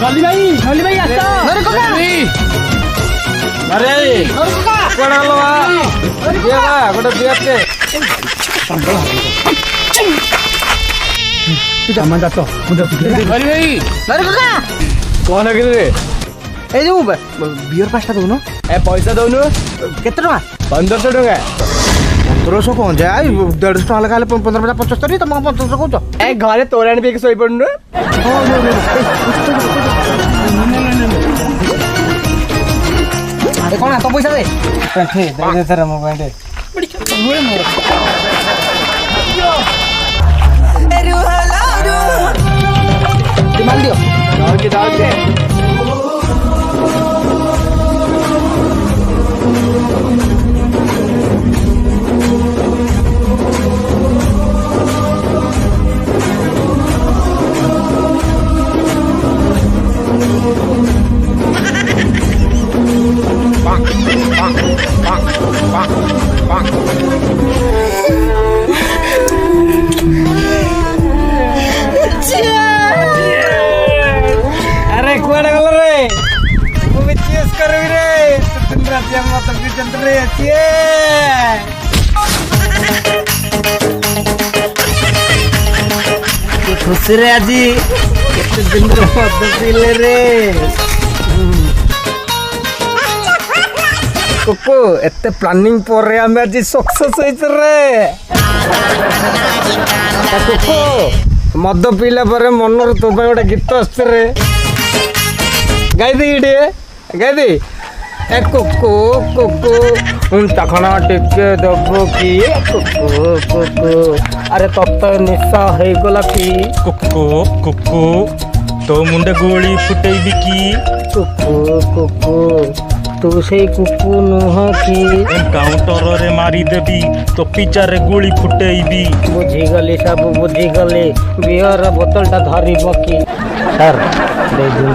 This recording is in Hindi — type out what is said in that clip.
नली भाई आस अरे कोका अरे कोका कोण आलो देवा गोटे दियाते सामान जातो मुझे अरे भाई अरे कोका कौन है रे ए जो बियर पास्ता दोनो ए पैसा दउनु केते टका 1500 टका 1500 कोन जाय 150 टका लगा 15 75 तुम 1500 कहउछ ए घरे तोराणी पे सोई पड़नु अरे कोन तो पैसा दे दे तेरा मोबाइल दे माल दियो दाल के अरे कुआडे गल रे मु चेस करबी रे दिन रात मत भी चंद रे छिए खुश रे आजी केते दिन रे मत पीले रे कोको एते प्लानिंग पर रे हम आज सक्सेस होइछ रे कोको मद पीला पर मनर तो गोटे गीत आस रे गाई दे ए कुकु कुकु तखना टिके दबो की कुकु अरे तत निशा हो गला की कुकु तो मुंडे गोली फुटेबी की कुकु तू से कुकु नुह की एनकाउंटर रे मारी देबी तो पिचारे गोली फुटेबी बुझीगली सब बुझीगली बियर बोतल टा धरिब की सर दे दिन